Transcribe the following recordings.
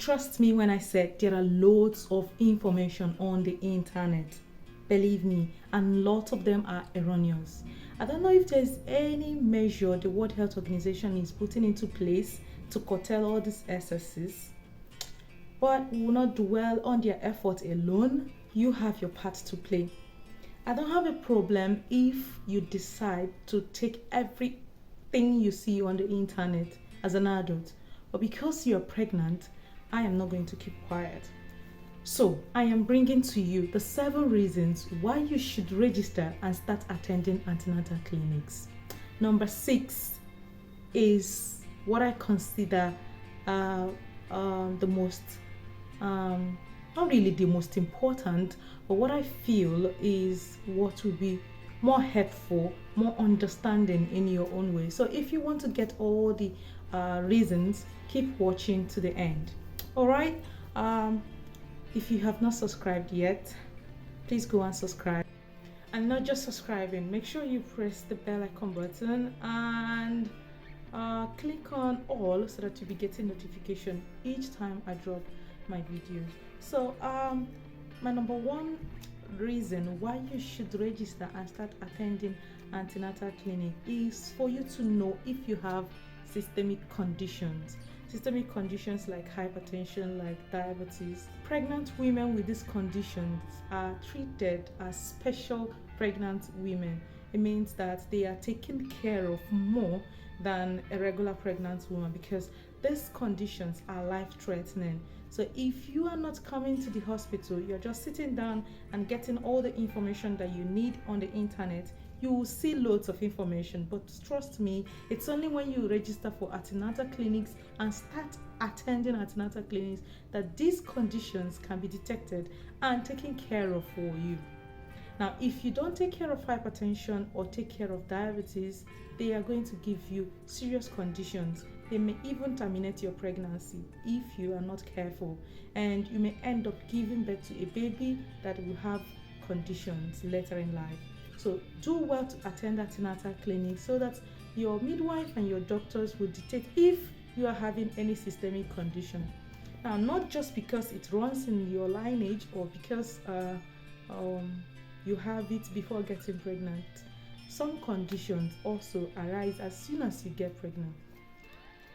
Trust me when I said there are loads of information on the internet. Believe me, and lots of them are erroneous. I don't know if there's any measure the World Health Organization is putting into place to curtail all these excesses, but we will not dwell on their effort alone. You have your part to play. I don't have a problem if you decide to take everything you see on the internet as an adult, but because you're pregnant, I am not going to keep quiet. So, I am bringing to you the 7 reasons why you should register and start attending antenatal clinics. Number 6 is what I consider the most, not really the most important, but what I feel is what will be more helpful, more understanding in your own way. So, if you want to get all the reasons, keep watching to the end. All right. If you have not subscribed yet, please go and subscribe. And not just subscribing, make sure you press the bell icon button and click on all so that you'll be getting notification each time I drop my videos. So my number 1 reason why you should register and start attending antenatal clinic is for you to know if you have systemic conditions. Systemic conditions like hypertension, like diabetes. Pregnant women with these conditions are treated as special pregnant women. It means that they are taken care of more than a regular pregnant woman because these conditions are life-threatening. So if you are not coming to the hospital, you're just sitting down and getting all the information that you need on the internet, you will see loads of information, but trust me, it's only when you register for antenatal clinics and start attending antenatal clinics that these conditions can be detected and taken care of for you. Now, if you don't take care of hypertension or take care of diabetes, they are going to give you serious conditions. They may even terminate your pregnancy if you are not careful, and you may end up giving birth to a baby that will have conditions later in life. So do well to attend antenatal clinics so that your midwife and your doctors will detect if you are having any systemic condition. Now, not just because it runs in your lineage or because you have it before getting pregnant. Some conditions also arise as soon as you get pregnant.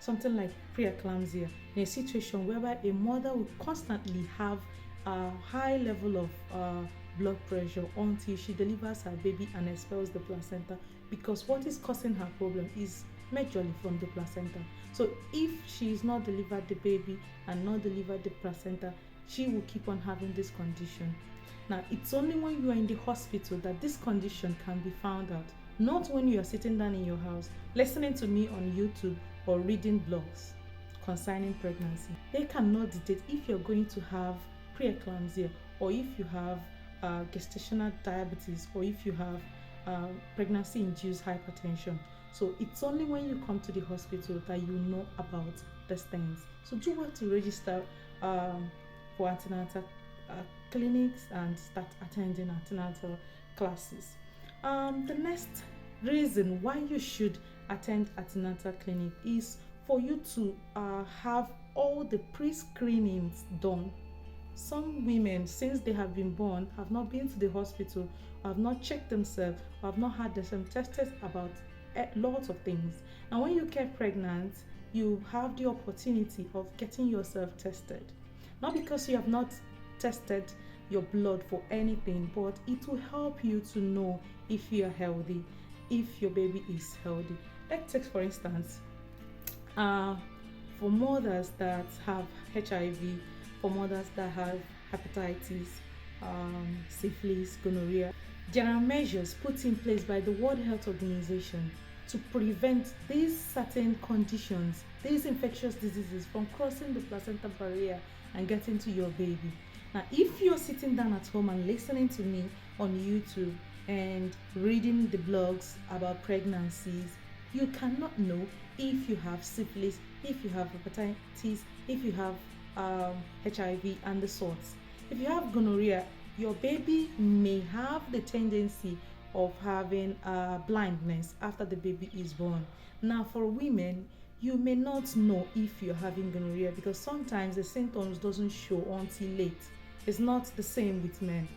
Something like preeclampsia, in a situation whereby a mother will constantly have a high level of blood pressure until she delivers her baby and expels the placenta, because what is causing her problem is majorly from the placenta. So if she is not delivered the baby and not delivered the placenta, she will keep on having this condition. Now, it's only when you are in the hospital that this condition can be found out, not when you are sitting down in your house listening to me on YouTube or reading blogs concerning pregnancy. They cannot detect if you're going to have preeclampsia, or if you have gestational diabetes, or if you have pregnancy-induced hypertension. So it's only when you come to the hospital that you know about these things. So do well to register for antenatal clinics and start attending antenatal classes. The next reason why you should attend antenatal clinic is for you to have all the pre-screenings done. Some women, since they have been born, have not been to the hospital, have not checked themselves, have not had themselves tested about lots of things. And when you get pregnant, you have the opportunity of getting yourself tested. Not because you have not tested your blood for anything, but it will help you to know if you are healthy, if your baby is healthy. Let's take, for instance, for mothers that have HIV, for mothers that have hepatitis, syphilis, gonorrhea, there are measures put in place by the World Health Organization to prevent these certain conditions, these infectious diseases, from crossing the placenta barrier and getting to your baby. Now, if you're sitting down at home and listening to me on YouTube and reading the blogs about pregnancies, you cannot know if you have syphilis, if you have hepatitis, if you have HIV and the sorts. If you have gonorrhea, your baby may have the tendency of having blindness after the baby is born. Now, for women, You may not know if you're having gonorrhea because sometimes the symptoms doesn't show until late. It's not the same with men.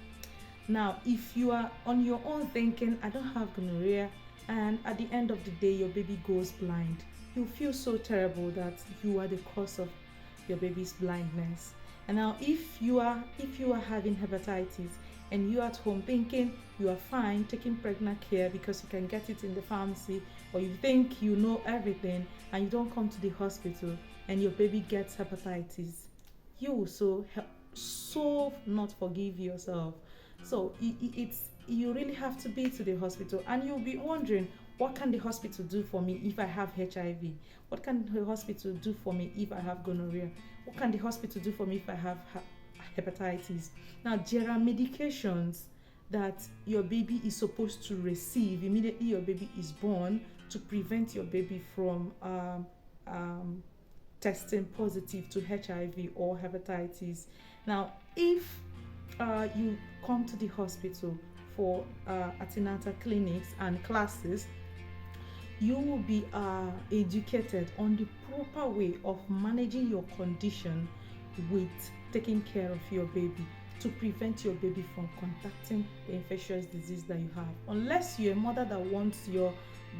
Now, if you are on your own thinking, I don't have gonorrhea, and at the end of the day, your baby goes blind, you feel so terrible that you are the cause of your baby's blindness. And now, if you are having hepatitis and you're at home thinking you are fine, taking pregnant care because you can get it in the pharmacy, or you think you know everything and you don't come to the hospital and your baby gets hepatitis, you will so not forgive yourself. So it's you really have to be to the hospital, and you'll be wondering, what can the hospital do for me if I have HIV? What can the hospital do for me if I have gonorrhea? What can the hospital do for me if I have hepatitis? Now, there are medications that your baby is supposed to receive immediately your baby is born to prevent your baby from testing positive to HIV or hepatitis. Now, if you come to the hospital for antenatal clinics and classes, you will be educated on the proper way of managing your condition with taking care of your baby to prevent your baby from contacting the infectious disease that you have, unless you're a mother that wants your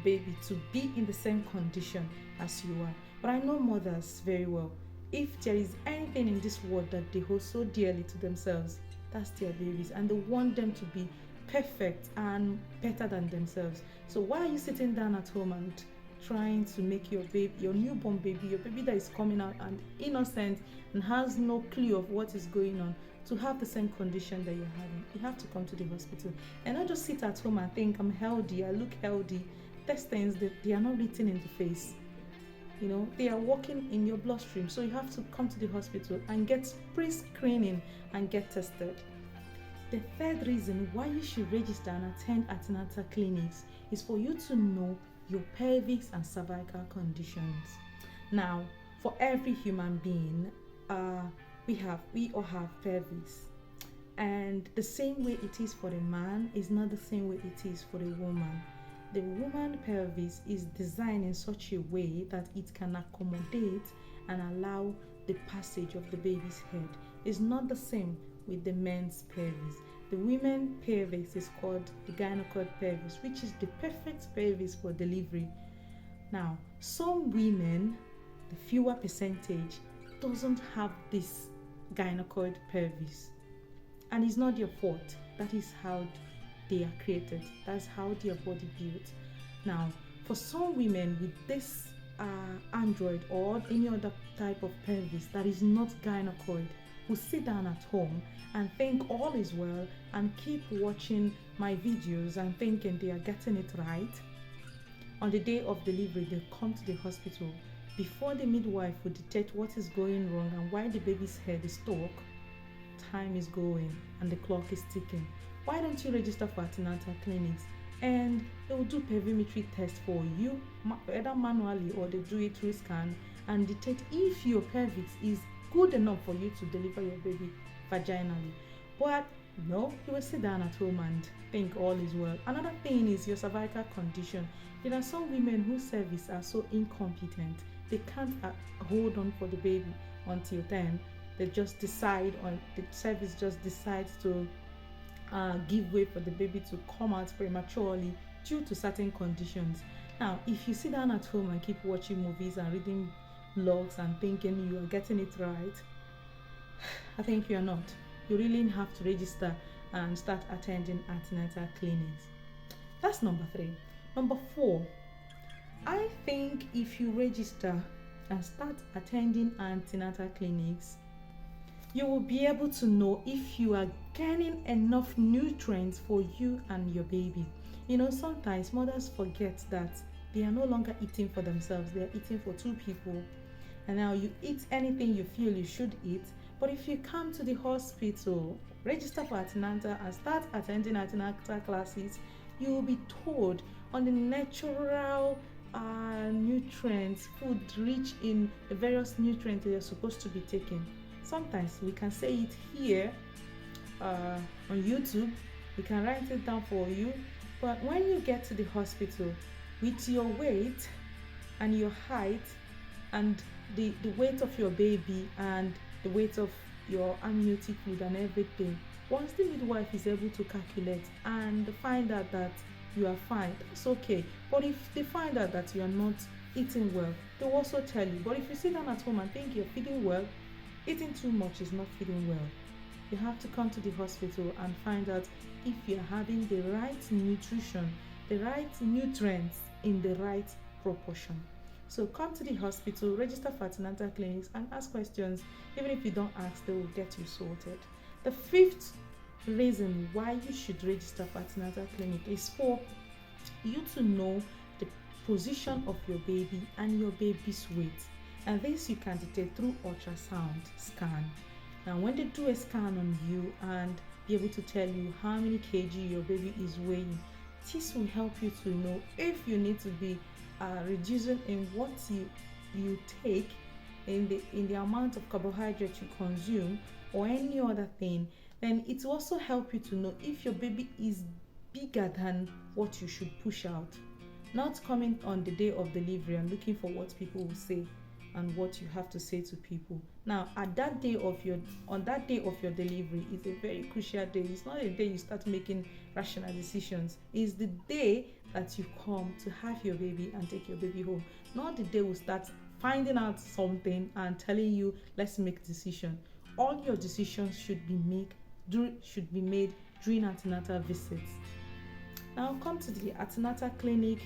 baby to be in the same condition as you are. But I know mothers very well. If there is anything in this world that they hold so dearly to themselves, that's their babies, and they want them to be perfect and better than themselves. So why are you sitting down at home and trying to make your baby, your newborn baby, your baby that is coming out and innocent and has no clue of what is going on, to have the same condition that you're having? You have to come to the hospital and not just sit at home and think, I'm healthy, I look healthy. These things that they are not written in the face. They are working in your bloodstream. So you have to come to the hospital and get pre-screening and get tested. The third reason why you should register and attend antenatal clinics is for you to know your pelvic and cervical conditions. Now, for every human being, we all have pelvis, and the same way it is for a man is not the same way it is for a woman. The woman pelvis is designed in such a way that it can accommodate and allow the passage of the baby's head. It's not the same with the men's pelvis. The women's pelvis is called the gynecoid pelvis, which is the perfect pelvis for delivery. Now, some women, the fewer percentage, doesn't have this gynecoid pelvis, and it's not your fault. That is how they are created. That's how their body built. Now, for some women with this android or any other type of pelvis that is not gynecoid, who sit down at home and think all is well and keep watching my videos and thinking they are getting it right, on the day of delivery they come to the hospital. Before the midwife will detect what is going wrong and why the baby's head is stuck, time is going and the clock is ticking. Why don't you register for antenatal clinics, and they will do pelvimetry test for you, either manually or they do it through scan, and detect if your pelvis is good enough for you to deliver your baby vaginally. But no, you will sit down at home and think all is well. Another thing is your cervical condition. There are some women whose cervix are so incompetent, they can't hold on for the baby until then. They just decide, or the cervix just decides to give way for the baby to come out prematurely due to certain conditions. Now, if you sit down at home and keep watching movies and reading blogs and thinking you are getting it right, I think you are not. You really have to register and start attending antenatal clinics. That's number 3. Number 4, I think if you register and start attending antenatal clinics, you will be able to know if you are getting enough nutrients for you and your baby. Sometimes mothers forget that they are no longer eating for themselves, they are eating for 2 people. And now you eat anything you feel you should eat. But if you come to the hospital, register for antenatal and start attending antenatal classes, you will be told on the natural nutrients, food rich in the various nutrients that you're supposed to be taking. Sometimes we can say it here on YouTube, we can write it down for you, but when you get to the hospital with your weight and your height and the weight of your baby and the weight of your amniotic fluid and everything. Once the midwife is able to calculate and find out that you are fine, that's okay. But if they find out that you are not eating well, they'll also tell you. But if you sit down at home and think you're feeding well, eating too much is not feeding well. You have to come to the hospital and find out if you're having the right nutrition, the right nutrients in the right proportion. So come to the hospital, register for Antenatal Clinics, and ask questions. Even if you don't ask, they will get you sorted. The fifth reason why you should register for Antenatal Clinic is for you to know the position of your baby and your baby's weight. And this you can detect through ultrasound scan. Now when they do a scan on you and be able to tell you how many kg your baby is weighing, this will help you to know if you need to be reducing in what you take, in the amount of carbohydrate you consume or any other thing. Then it will also help you to know if your baby is bigger than what you should push out. Not coming on the day of delivery and looking for what people will say and what you have to say to people. Now on that day of your delivery is a very crucial day. It's not a day you start making rational decisions. It's the day that you come to have your baby and take your baby home. Not the day we start finding out something and telling you let's make decision. All your decisions should be made during antenatal visits. Now come to the antenatal clinic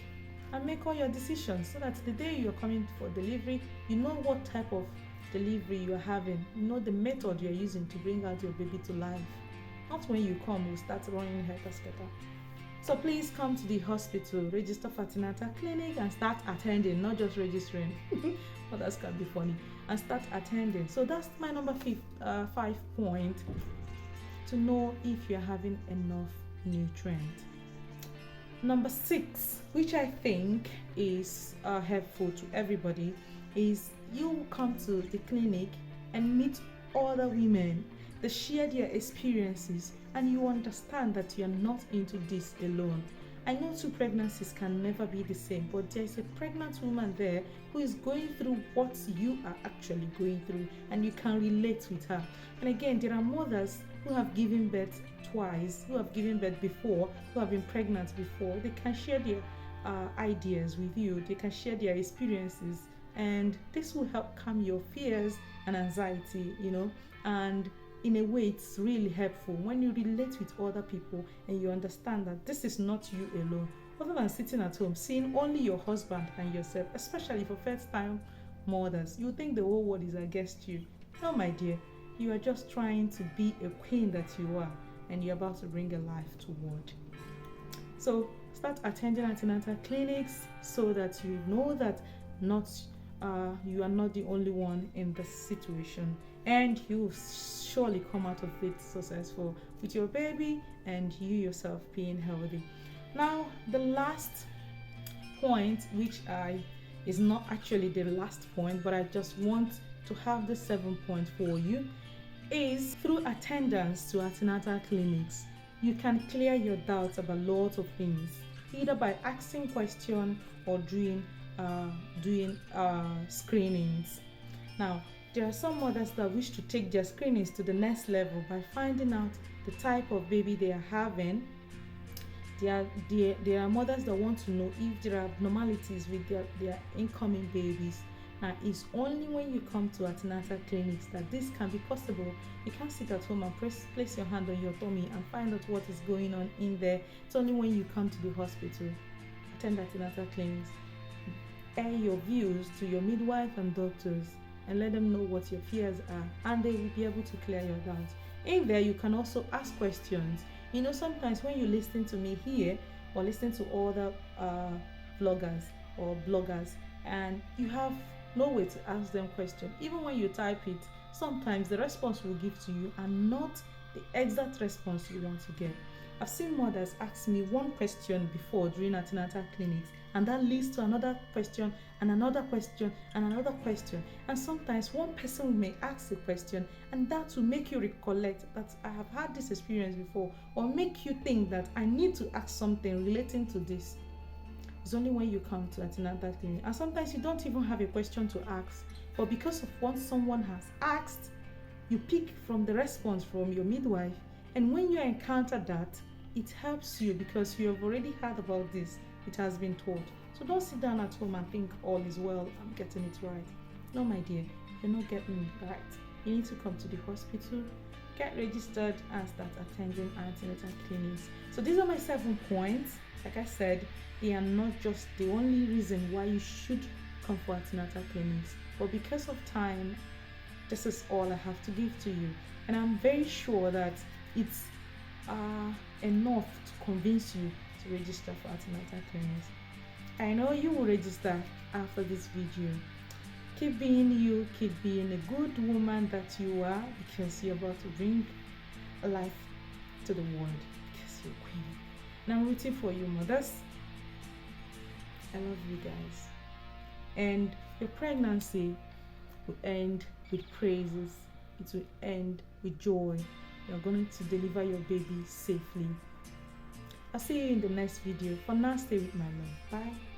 and make all your decisions so that the day you're coming for delivery, you know what type of delivery you're having, you know the method you're using to bring out your baby to life. Not when you come, we'll start running head-to-scatter. So please come to the hospital, register for Antenatal Clinic and start attending, not just registering. Others can be funny. And start attending. So that's my number 5 point, to know if you're having enough nutrient. Number 6, which I think is helpful to everybody, is you come to the clinic and meet other women. They share their experiences and you understand that you are not into this alone. I know 2 pregnancies can never be the same, but there is a pregnant woman there who is going through what you are actually going through, and you can relate with her. And again, there are mothers who have given birth twice, who have given birth before, who have been pregnant before. They can share their ideas with you. They can share their experiences, and this will help calm your fears and anxiety, and in a way it's really helpful when you relate with other people and you understand that this is not you alone. Other than sitting at home seeing only your husband and yourself, especially for first time mothers, you think the whole world is against you. No, my dear, you are just trying to be a queen that you are, and you're about to bring a life to world. So start attending antenatal clinics so that you know that you are not the only one in this situation, and you surely come out of it successful with your baby and you yourself being healthy. Now the last point, which is not actually the last point, but I just want to have the 7 point for you, is through attendance to antenatal clinics you can clear your doubts about lots of things, either by asking questions or doing screenings. Now there are some mothers that wish to take their screenings to the next level by finding out the type of baby they are having. There are mothers that want to know if there are abnormalities with their incoming babies. Now it's only when you come to antenatal clinics that this can be possible. You can't sit at home and place your hand on your tummy and find out what is going on in there. It's only when you come to the hospital, attend antenatal clinics, air your views to your midwife and doctors, and let them know what your fears are, and they will be able to clear your doubts. In there you can also ask questions. Sometimes when you listen to me here or listen to other vloggers or bloggers, and you have no way to ask them questions, even when you type it, sometimes the response will give to you and not the exact response you want to get. I've seen mothers ask me one question before during antenatal clinics, and that leads to another question and another question and another question. And sometimes one person may ask a question and that will make you recollect that I have had this experience before, or make you think that I need to ask something relating to this. It's only when you come to antenatal clinic, and sometimes you don't even have a question to ask, but because of what someone has asked, you pick from the response from your midwife, and when you encounter that, it helps you because you have already heard about this. It has been taught. So don't sit down at home and think all is well, I'm getting it right. No, my dear, you're not getting it right. You need to come to the hospital, get registered, and start attending antenatal clinics. So these are my 7 points. Like I said, they are not just the only reason why you should come for antenatal clinics, but because of time, this is all I have to give to you, and I'm very sure that it's enough to convince you to register for antenatal clinics. I know you will register after this video. Keep being you, keep being a good woman that you are, because you're about to bring a life to the world, because you're queen. And I'm rooting for you, mothers. I love you guys. And your pregnancy will end with praises. It will end with joy. You're going to deliver your baby safely. I'll see you in the next video. For now, stay with my love. Bye.